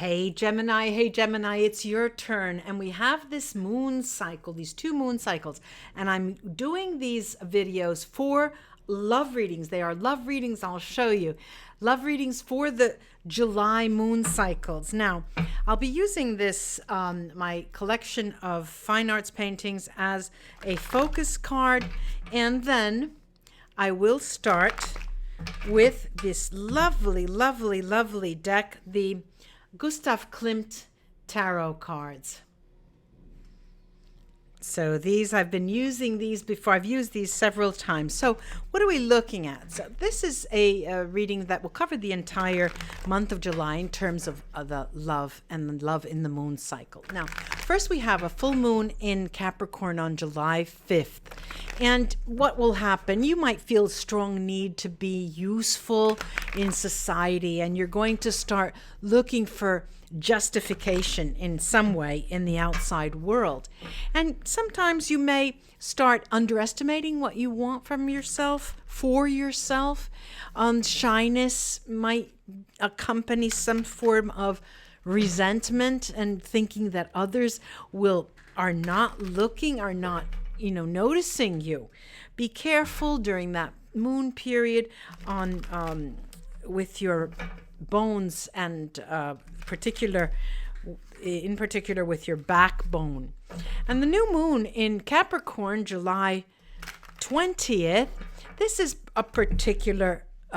Hey Gemini, it's your turn. And we have this moon cycle, these 2 moon cycles. And I'm doing these videos for love readings. They are love readings. I'll show you. Love readings for the July moon cycles. Now, I'll be using this, my collection of fine arts paintings as a focus card. And then I will start with this lovely, lovely, lovely deck, the Gustav Klimt tarot cards. So these, I've been using these before. I've used these several times. So what are we looking at? So this is a reading that will cover the entire month of July in terms of the love and the love in the moon cycle. Now, first we have a full moon in Capricorn on July 5th. And what will happen? You might feel a strong need to be useful in society, and you're going to start looking for justification in some way in the outside world. And sometimes you may start underestimating what you want from yourself, for yourself. Shyness might accompany some form of resentment and thinking that others are not looking, are not noticing you. Be careful during that moon period with your bones and in particular with your backbone. And the new moon in Capricorn, July 20th, this is a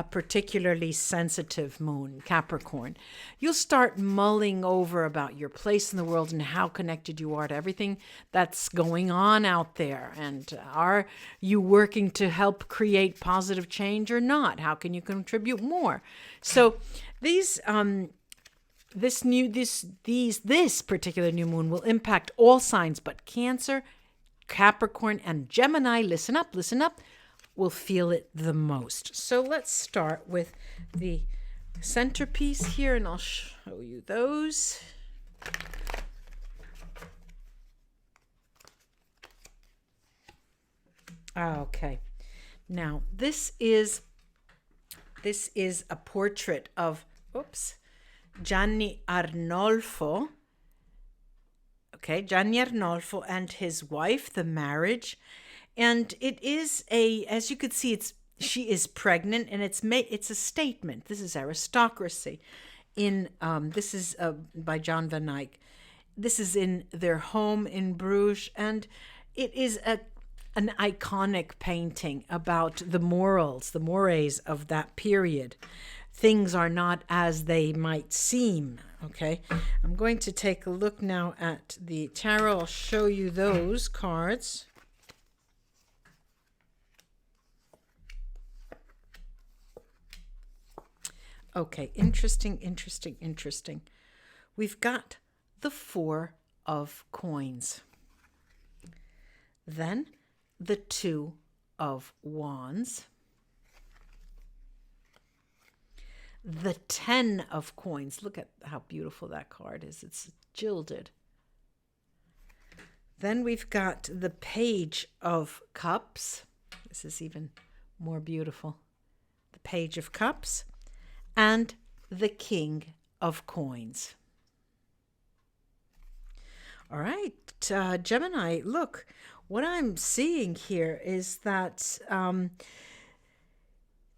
particularly sensitive moon, Capricorn. You'll start mulling over about your place in the world and how connected you are to everything that's going on out there. And are you working to help create positive change or not? How can you contribute more? So this particular new moon will impact all signs, but Cancer, Capricorn, and Gemini, listen up, will feel it the most. So let's start with the centerpiece here, and I'll show you those. Okay. Now, this is a portrait of Gianni Arnolfo. Okay, Gianni Arnolfo and his wife, the marriage. And it is as you could see, she is pregnant, and it's a statement. This is aristocracy. This is by John van Eyck. This is in their home in Bruges, and it is an iconic painting about the mores of that period. Things are not as they might seem. Okay, I'm going to take a look now at the tarot. I'll show you those cards. Okay, interesting. We've got the 4 of coins. Then the 2 of wands. The 10 of coins. Look at how beautiful that card is. It's gilded. Then we've got the Page of Cups. This is even more beautiful. The Page of Cups. And the King of Coins. All right, Gemini, look, what I'm seeing here is that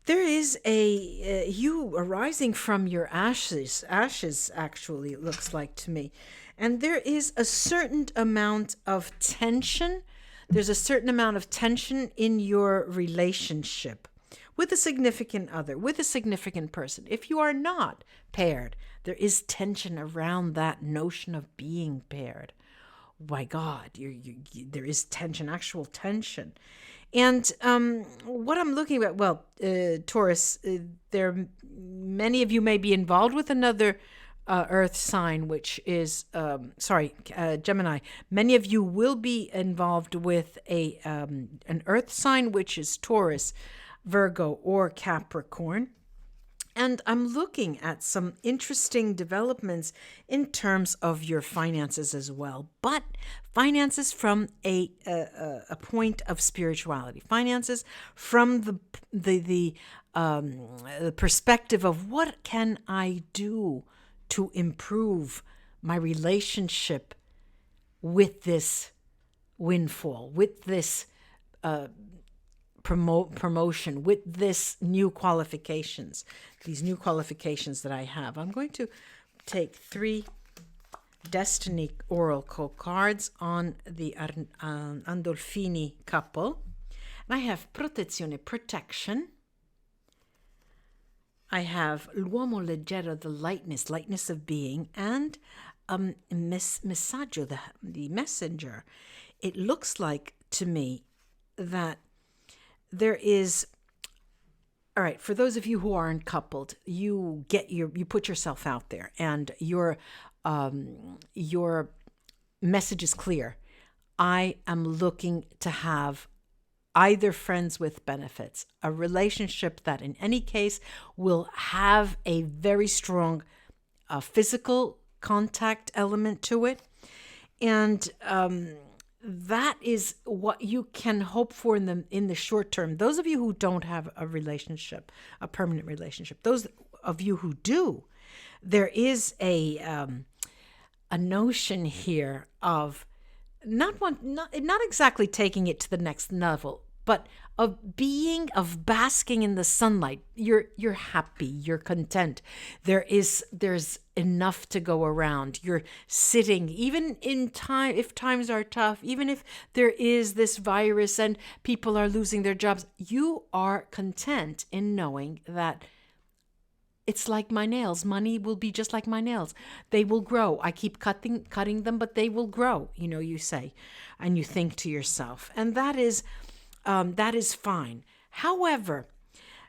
there is you arising from your ashes actually, it looks like to me. And there is a certain amount of tension. There's a certain amount of tension in your relationship with a significant other, with a significant person. If you are not paired, there is tension around that notion of being paired. My God, there is tension, actual tension. And what I'm looking at, Taurus, many of you may be involved with another earth sign, which is, Gemini. Many of you will be involved with an earth sign, which is Taurus, Virgo, or Capricorn. And I'm looking at some interesting developments in terms of your finances as well, but finances from a point of spirituality, finances from the perspective of what can I do to improve my relationship with this windfall, with this promotion, with this new qualifications, these new qualifications that I have. I'm going to take 3 Destiny Oracle cards on the Andolfini couple. And I have Protezione, protection. I have L'uomo leggero, the lightness of being, and Messaggio, the messenger. It looks like to me that there is, all right, for those of you who aren't coupled, you put yourself out there, and your message is clear. I am looking to have either friends with benefits, a relationship that in any case will have a very strong physical contact element to it. And that is what you can hope for in the short term. Those of you who don't have a relationship, a permanent relationship, those of you who do, there is a notion here of not exactly taking it to the next level, but of basking in the sunlight. You're happy, you're content. There's enough to go around. You're sitting, even if times are tough, even if there is this virus and people are losing their jobs, you are content in knowing that it's like my nails. Money will be just like my nails. They will grow. I keep cutting them, but they will grow, you say, and you think to yourself. And that is fine. However,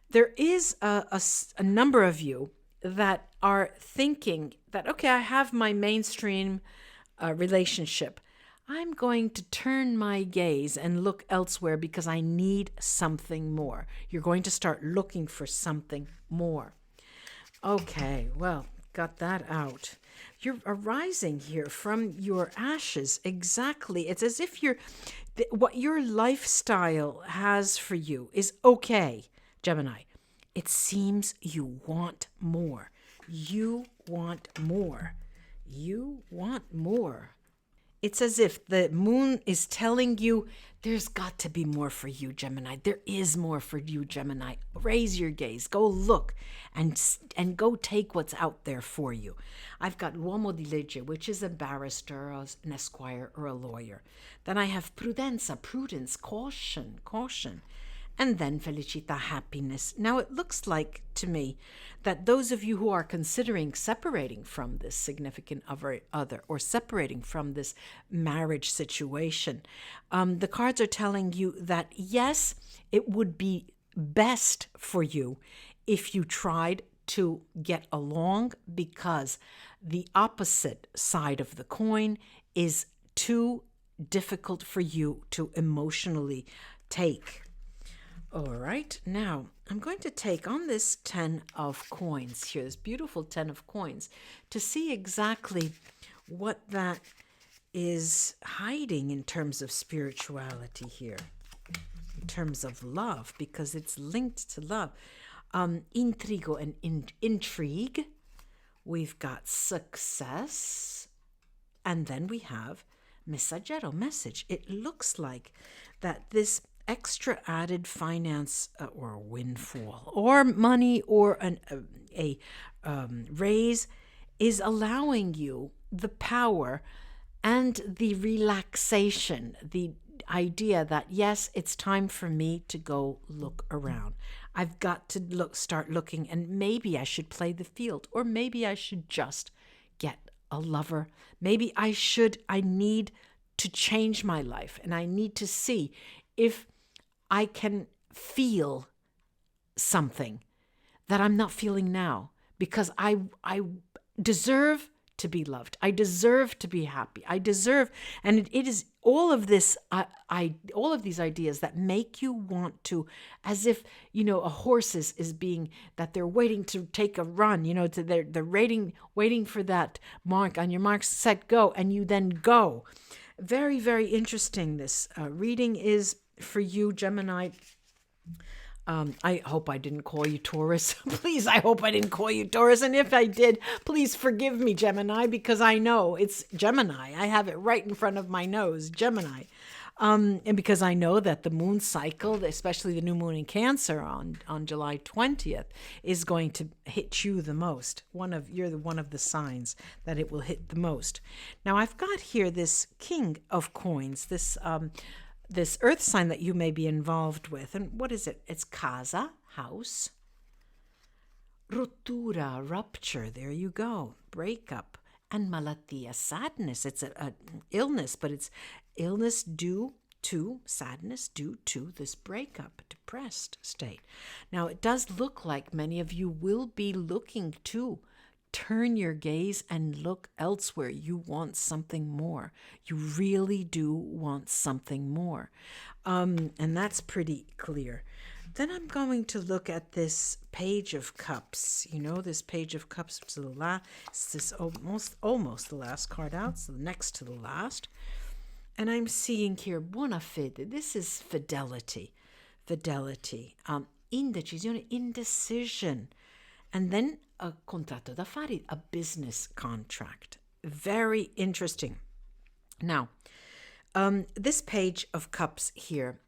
there is a number of you that are thinking that, okay, I have my mainstream relationship. I'm going to turn my gaze and look elsewhere because I need something more. You're going to start looking for something more. Okay, well, got that out. You're arising here from your ashes. Exactly. It's as if what your lifestyle has for you is okay, Gemini. It seems you want more. You want more. You want more. It's as if the moon is telling you there's got to be more for you, Gemini. There is more for you, Gemini. Raise your gaze. Go look and go take what's out there for you. I've got L'uomo di legge, which is a barrister, an esquire, or a lawyer. Then I have prudenza, prudence, caution. And then felicità, happiness. Now, it looks like to me that those of you who are considering separating from this significant other or separating from this marriage situation, the cards are telling you that, yes, it would be best for you if you tried to get along, because the opposite side of the coin is too difficult for you to emotionally take. All right, now I'm going to take on this 10 of coins here, this beautiful 10 of coins, to see exactly what that is hiding in terms of spirituality here, in terms of love, because it's linked to love. Intrigo and intrigue. We've got success. And then we have messaggero, message. It looks like that this extra added finance or windfall or money or a raise is allowing you the power and the relaxation, the idea that, yes, it's time for me to go look around. I've got to start looking, and maybe I should play the field, or maybe I should just get a lover. Maybe I need to change my life, and I need to see if I can feel something that I'm not feeling now, because I deserve to be loved. I deserve to be happy. I deserve, and it is all of this. All of these ideas that make you want to, as if a horse is being that they're waiting to take a run. They're waiting for that mark. On your marks, set, go, and you then go. Very, very interesting. This reading is for you, Gemini. I hope I didn't call you Taurus. Please, I hope I didn't call you Taurus. And if I did, please forgive me, Gemini, because I know it's Gemini. I have it right in front of my nose, Gemini. And because I know that the moon cycle, especially the new moon in Cancer on July 20th, is going to hit you the most. You're one of the signs that it will hit the most. Now, I've got here this King of Coins, this earth sign that you may be involved with. And what is it? It's casa, house. Rottura, rupture. There you go. Breakup. And malatia, sadness. It's a illness, but it's illness due to sadness, due to this breakup, depressed state. Now, it does look like many of you will be looking to turn your gaze and look elsewhere. You want something more. You really do want something more. And that's pretty clear. Then I'm going to look at this Page of Cups. You know, this Page of Cups, which is almost the last card out, so next to the last. And I'm seeing here buona fede. This is fidelity. Indecisione, indecision. And then a contratto d'affari, a business contract. Very interesting. Now, this Page of Cups here,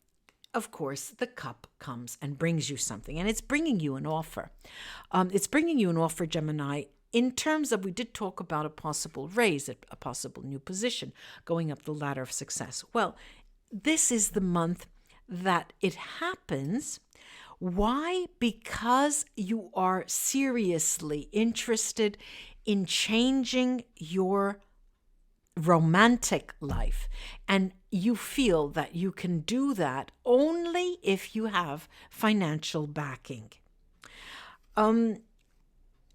of course, the cup comes and brings you something, and it's bringing you an offer. It's bringing you an offer, Gemini, in terms of, we did talk about a possible raise, a possible new position, going up the ladder of success. Well, this is the month that it happens. Why? Because you are seriously interested in changing your romantic life, and you feel that you can do that only if you have financial backing.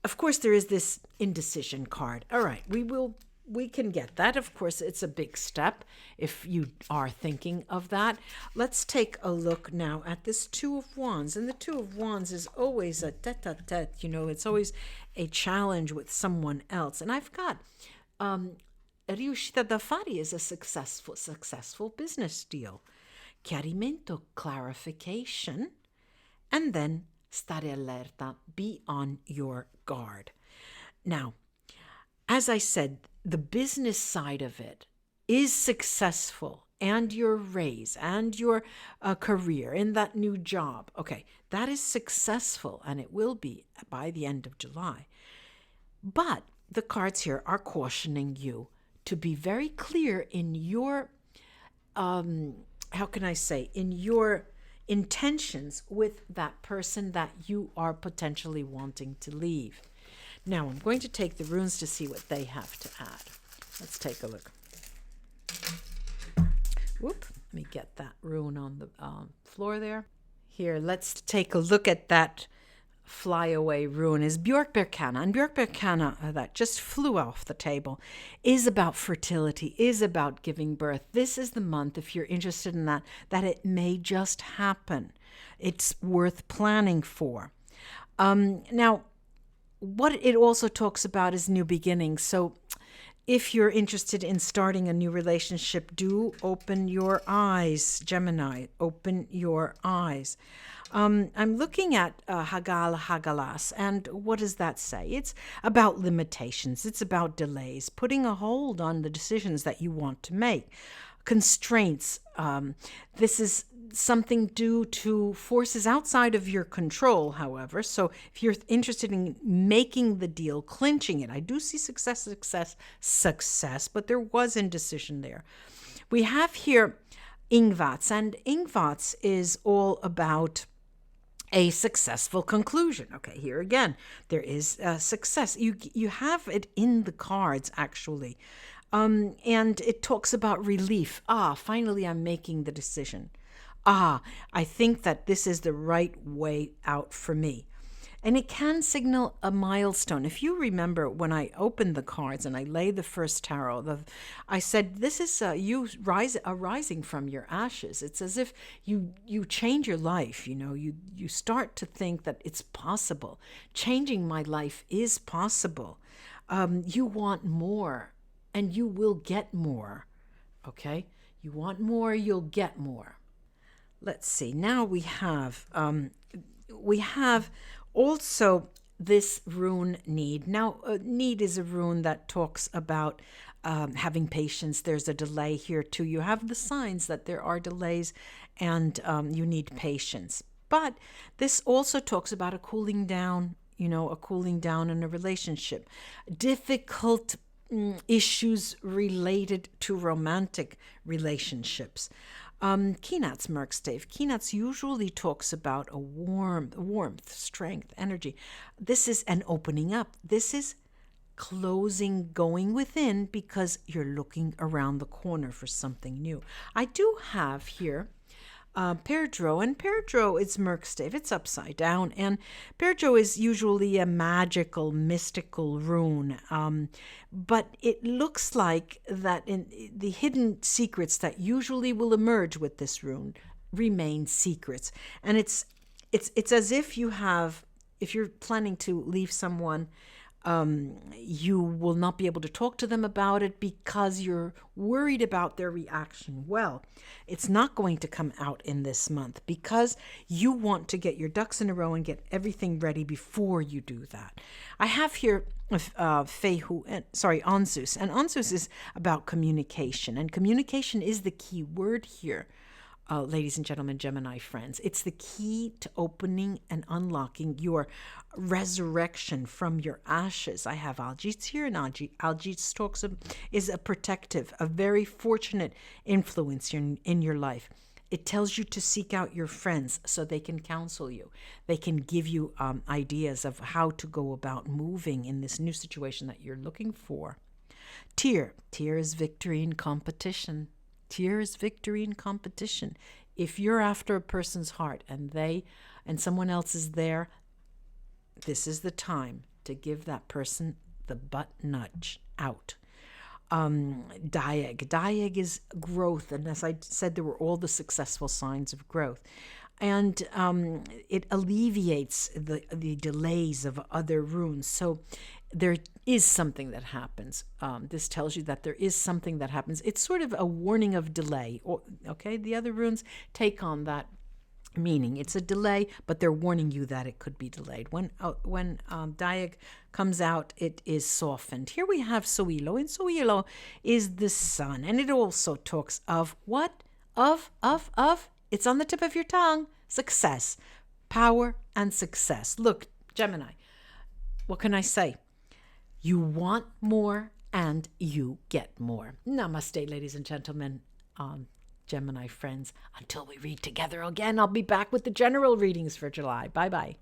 Of course, there is this indecision card. All right, we can get that. Of course, it's a big step if you are thinking of that. Let's take a look now at this Two of Wands. And the Two of Wands is always a tete-a-tete, it's always a challenge with someone else. And I've got riuscita d'affari is a successful business deal. Chiarimento, clarification. And then stare allerta, be on your guard. Now, as I said, the business side of it is successful, and your raise and your career in that new job. Okay, that is successful, and it will be by the end of July. But the cards here are cautioning you to be very clear in your, in your intentions with that person that you are potentially wanting to leave. Now, I'm going to take the runes to see what they have to add. Let's take a look. Whoop, let me get that rune on the floor there. Here, let's take a look at that flyaway rune. Is Björkbergkanna. And Björkbergkanna, that just flew off the table, is about fertility, is about giving birth. This is the month, if you're interested in that it may just happen. It's worth planning for. Now, what it also talks about is new beginnings. So if you're interested in starting a new relationship, do open your eyes, Gemini. Open your eyes. I'm looking at Hagalas, and what does that say? It's about limitations. It's about delays, putting a hold on the decisions that you want to make. Constraints. This is something due to forces outside of your control, however. So if you're interested in making the deal, clinching it, I do see success, but there was indecision there. We have here Ingvats, and Ingvats is all about a successful conclusion. Okay, here again, there is success. You have it in the cards, actually. And it talks about relief. Finally, I'm making the decision. I think that this is the right way out for me. And it can signal a milestone. If you remember when I opened the cards and I laid the first tarot, I said, this is you arising from your ashes. It's as if you change your life. You start to think that it's possible. Changing my life is possible. You want more, and you will get more. Okay? You want more, you'll get more. let's see. Now we have also this rune need. Now, need is a rune that talks about having patience. There's a delay here too. You have the signs that there are delays, and you need patience. But this also talks about a cooling down, a cooling down in a relationship. Difficult issues related to romantic relationships. Keenat's Merkstave. Keenat's usually talks about a warmth, strength, energy. This is an opening up. This is closing, going within, because you're looking around the corner for something new. I do have here Perdro, and Perdro is Merkstave. It's upside down, and Perdro is usually a magical, mystical rune, but it looks like that in the hidden secrets that usually will emerge with this rune remain secrets, and it's as if if you're planning to leave someone, you will not be able to talk to them about it because you're worried about their reaction. Well, it's not going to come out in this month because you want to get your ducks in a row and get everything ready before you do that. I have here Anzus, and Anzus is about communication, and communication is the key word here. Ladies and gentlemen, Gemini friends, it's the key to opening and unlocking your resurrection from your ashes. I have Algits here, and Algits is a protective, a very fortunate influence in your life. It tells you to seek out your friends so they can counsel you. They can give you ideas of how to go about moving in this new situation that you're looking for. Tyr is victory in competition. Tyr is victory in competition. If you're after a person's heart and someone else is there, this is the time to give that person the butt nudge out. Diag is growth, and as I said, there were all the successful signs of growth, and it alleviates the delays of other runes. So there is something that happens. This tells you that there is something that happens. It's sort of a warning of delay. Okay, the other runes take on that meaning. It's a delay, but they're warning you that it could be delayed. When Diag comes out, it is softened. Here we have Soilo, and Soilo is the sun, and it also talks of what? Of? It's on the tip of your tongue. Success, power, and success. Look, Gemini, what can I say? You want more, and you get more. Namaste, ladies and gentlemen. Gemini friends, until we read together again, I'll be back with the general readings for July. Bye-bye.